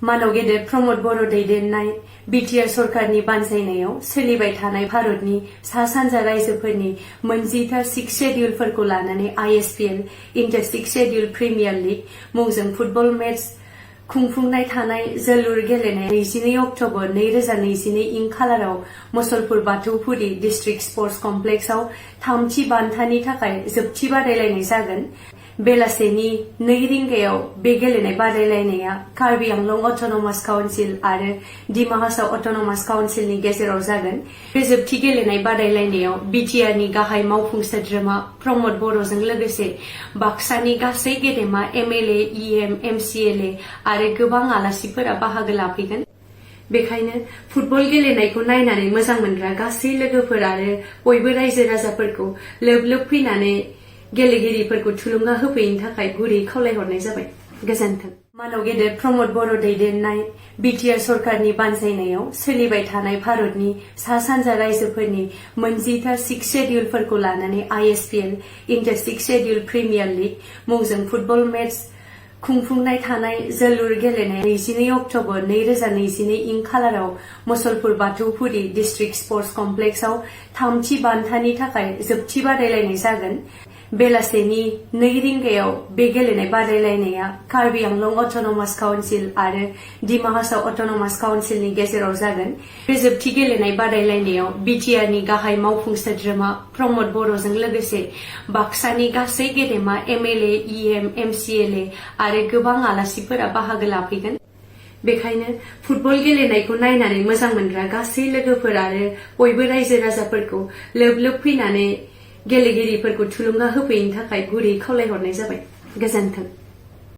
मानव गेदेर प्रमद बर' दैदेननाय बिटिआर सरकारनि बानजायनायाव सोलिबाय थानाय भारतनि सा सानजा रायजोफोरनि मोनजिथा सिक्स शेड्यूलफोरखौ लानानै ISPL inter six schedule premier league मुंजों फुटबल मैच खुंफुंनाय थानाय जोलुर गेलेनाय 22 अक्ट'बर 2022 इं खालाराव मुसलपुर बाथौफुरि डिस्ट्रिक्ट स्पर्ट्स कमप्लेक्सआव थामथि बान्थानि थाखाय जोबथि बादायलायनाय जागोन। बेलासेनि 2 रिंगायाव बे गेलेनाय बादायलायनाया कार्बि आंलं अट'नमास काउन्सिल आरो डिमा हासाव अट'नमास काउन्सिलनि गेजेराव जागोन। बे जोबथि गेलेनाय बादायलायनायाव बिटिआरनि गाहाय मावफुं सोद्रोमा प्रमद बर'जों लोगोसे बाक्सानि गासै गेदेमा MLA, EM, MCLA आरो गोबां आलासिफोरा बाहागो लाफैगोन। बेखायनो फुटबल गेलेनायखौ नायनानै मोजां मोनग्रा गासै लोगोफोर आरो बयबो रायजो राजाफोरखौ लोब फैनानै गेलेगिरिफोरखौ थुलुंगा होफैनो थाखाय गुरै खावलायहरनाय जाबाय। गोजोन्थों। मानव गेदेर प्रमद बर' दैदेननाय बिटिआर सरकारनि बानजायनायाव सोलिबाय थानाय भारतनि सा सानजा रायजोफोरनि मोनजिथा सिक्स शेड्यूलफोरखौ लानानै ISPL inter six schedule premier league मुंजों फुटबल मैच खुंफुंनाय थानाय जोलुर गेलेनाय 22 अक्ट'बर 2022 इं खालाराव मुसलपुर बाथौफुरि डिस्ट्रिक्ट स्पर्ट्स कमप्लेक्सआव थामथि बान्थानि थाखाय जोबथि बादायलायनाय जागोन। बेलासेनि 2 रिंगायाव बे गेलेनाय बादायलायनाया कार्बि आंलं अट'नमास काउन्सिल आरो डिमा हासाव अट'नमास काउन्सिलनि गेजेराव जागोन। बे जोबथि गेलेनाय बादायलायनायाव बिटिआरनि गाहाय मावफुं सोद्रोमा प्रमद बर'जों लोगोसे बाक्सानि गासै गेदेमा MLA, EM, MCLA आरो गोबां आलासिफोरा बाहागो लाफैगोन। बेखायनो फुटबल गेलेनायखौ नायनानै मोजां मोनग्रा गासै लोगोफोर आरो बयबो रायजो राजाफोरखौ लोब फैनानै गेलेगिरिफोरखौ थुलुंगा होफैनो थाखाय गुरै खावलायहरनाय जाबाय। गोजोन्थों।